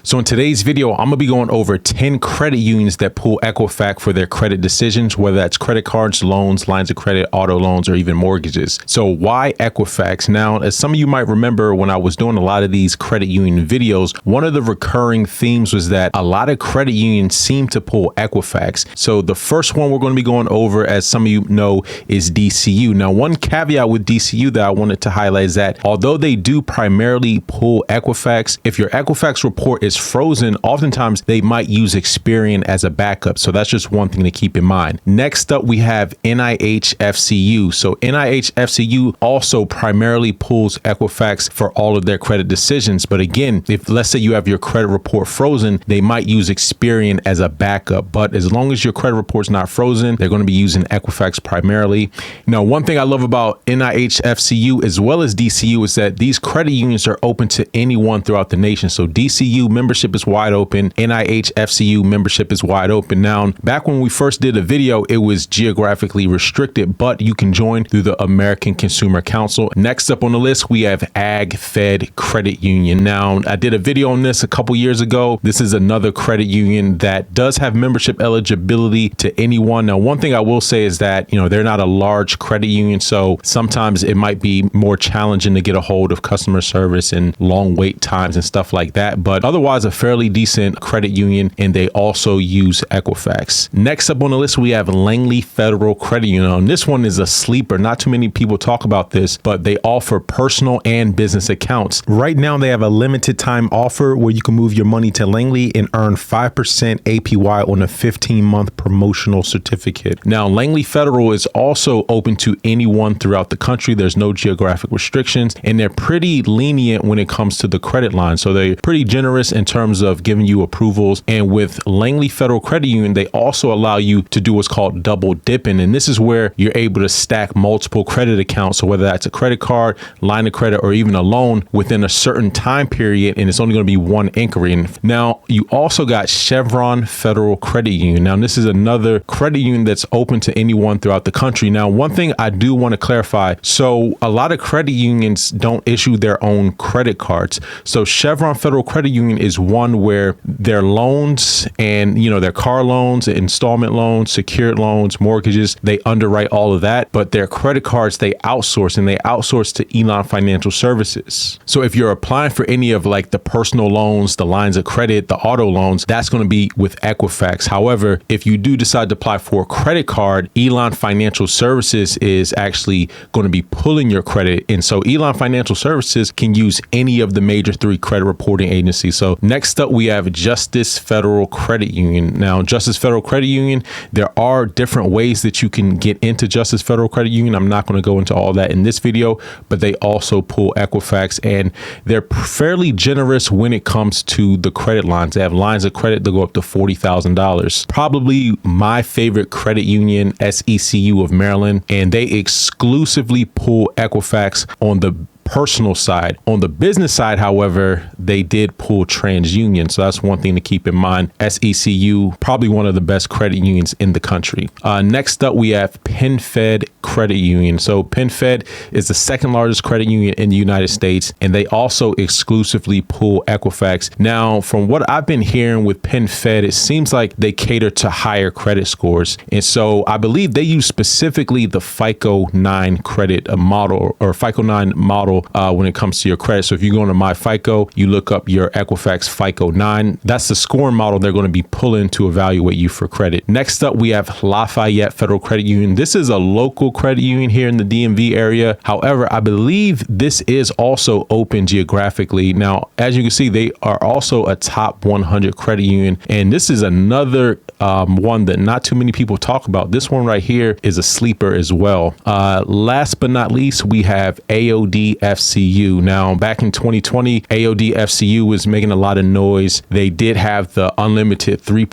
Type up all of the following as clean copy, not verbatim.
So in today's video, I'm gonna be going over 10 credit unions that pull Equifax for their credit decisions, whether that's credit cards, loans, lines of credit, auto loans, or even mortgages. So why Equifax? Now, as some of you might remember, when I was doing a lot of these credit union videos, one of the recurring themes was that a lot of credit unions seem to pull Equifax. So the first one we're gonna be going over, as some of you know, is DCU. Now, one caveat with DCU that I wanted to highlight is that although they do primarily pull Equifax, if your Equifax report is frozen, oftentimes they might use Experian as a backup. So that's just one thing to keep in mind. Next up, we have NIHFCU. So NIHFCU also primarily pulls Equifax for all of their credit decisions. But again, if let's say you have your credit report frozen, they might use Experian as a backup. But as long as your credit report's not frozen, they're going to be using Equifax primarily. Now, one thing I love about NIHFCU as well as DCU is that these credit unions are open to anyone throughout the nation. So DCU membership is wide open. NIHFCU membership is wide open. Now, back when we first did a video, it was geographically restricted, but you can join through the American Consumer Council. Next up on the list, we have Agfed Credit Union. Now, I did a video on this a couple years ago. This is another credit union that does have membership eligibility to anyone. Now, one thing I will say is that, they're not a large credit union, so sometimes it might be more challenging to get a hold of customer service and long wait times and stuff like that. But otherwise, a fairly decent credit union, and they also use Equifax. Next up on the list, we have Langley Federal Credit Union. And this one is a sleeper. Not too many people talk about this, but they offer personal and business accounts. Right now, they have a limited time offer where you can move your money to Langley and earn 5% APY on a 15-month promotional certificate. Now, Langley Federal is also open to anyone throughout the country. There's no geographic restrictions, and they're pretty lenient when it comes to the credit line. So they're pretty generous in terms of giving you approvals. And with Langley Federal Credit Union, they also allow you to do what's called double dipping. And this is where you're able to stack multiple credit accounts. So whether that's a credit card, line of credit, or even a loan within a certain time period, and it's only going to be one inquiry. And now you also got Chevron Federal Credit Union. Now, this is another credit union that's open to anyone throughout the country. Now, one thing I do want to clarify. So a lot of credit unions don't issue their own credit cards. So Chevron Federal Credit Union is one where their loans and, their car loans, installment loans, secured loans, mortgages, they underwrite all of that. But their credit cards, they outsource, and they outsource to Elon Financial Services. So if you're applying for any of like the personal loans, the lines of credit, the auto loans, that's going to be with Equifax. However, if you do decide to apply for a credit card, Elon Financial Services is actually going to be pulling your credit. And so Elon Financial Services can use any of the major 3 credit reporting agencies. So next up, we have Justice Federal Credit Union. Now, Justice Federal Credit Union, there are different ways that you can get into Justice Federal Credit Union. I'm not going to go into all that in this video, but they also pull Equifax, and they're fairly generous when it comes to the credit lines. They have lines of credit that go up to $40,000. Probably my favorite credit union, SECU of Maryland, and they exclusively pull Equifax on the personal side. On the business side, however, they did pull TransUnion. So that's one thing to keep in mind. SECU, probably one of the best credit unions in the country. Next up, we have PenFed Credit Union. So PenFed is the second largest credit union in the United States, and they also exclusively pull Equifax. Now, from what I've been hearing with PenFed, it seems like they cater to higher credit scores. And so I believe they use specifically the FICO 9 credit model, or FICO 9 model when it comes to your credit. So if you go into My FICO, you look up your Equifax FICO 9. That's the scoring model they're going to be pulling to evaluate you for credit. Next up, we have Lafayette Federal Credit Union. This is a local credit union here in the DMV area. However, I believe this is also open geographically. Now, as you can see, they are also a top 100 credit union. And this is another one that not too many people talk about. This one right here is a sleeper as well. Last but not least, we have ADPFCU. Now, back in 2020, ADPFCU was making a lot of noise. They did have the unlimited 3%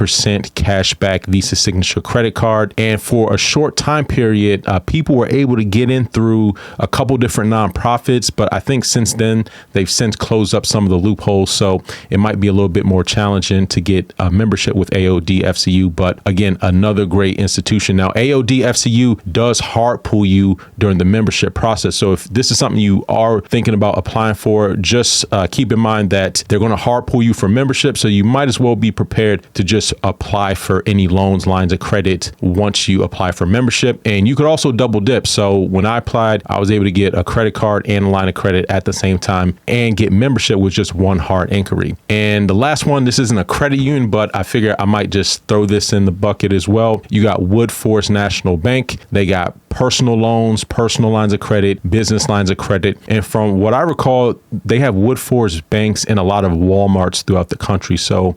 cashback Visa signature credit card. And for a short time period, people were able to get in through a couple different nonprofits. But I think since then, they've since closed up some of the loopholes. So it might be a little bit more challenging to get a membership with ADPFCU. NIHFCU, but again, another great institution. Now, ADPFCU does hard pull you during the membership process. So if this is something you are thinking about applying for, just keep in mind that they're going to hard pull you for membership. So you might as well be prepared to just apply for any loans, lines of credit once you apply for membership. And you could also double dip. So when I applied, I was able to get a credit card and a line of credit at the same time and get membership with just one hard inquiry. And the last one, this isn't a credit union, but I figure I might just throw this in the bucket as well. You got Woodforest National Bank. They got personal loans, personal lines of credit, business lines of credit. And from what I recall, they have Woodforest banks in a lot of Walmarts throughout the country. So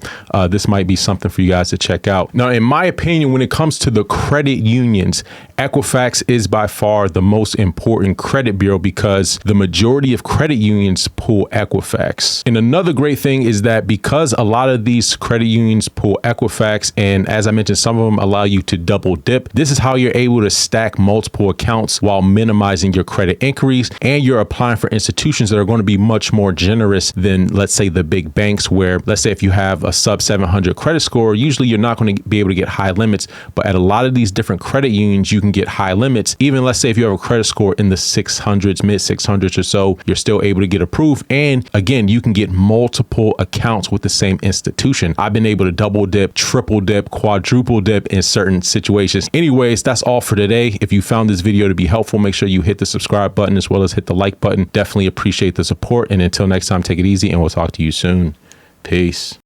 this might be something for you guys to check out. Now, in my opinion, when it comes to the credit unions, Equifax is by far the most important credit bureau because the majority of credit unions pull Equifax. And another great thing is that because a lot of these credit unions pull Equifax, and as I mentioned, some of them allow you to double dip, this is how you're able to stack multiple accounts while minimizing your credit inquiries, and you're applying for institutions that are going to be much more generous than, let's say, the big banks, where, let's say, if you have a sub 700 credit score, usually you're not going to be able to get high limits. But at a lot of these different credit unions, you can get high limits. Even, let's say, if you have a credit score in the 600s, mid 600s or so, you're still able to get approved. And again, you can get multiple accounts with the same institution. I've been able to double dip, triple dip, quadruple dip in certain situations. Anyways, that's all for today. If you found this video to be helpful, make sure you hit the subscribe button as well as hit the like button. Definitely appreciate the support. And until next time, take it easy and we'll talk to you soon. Peace.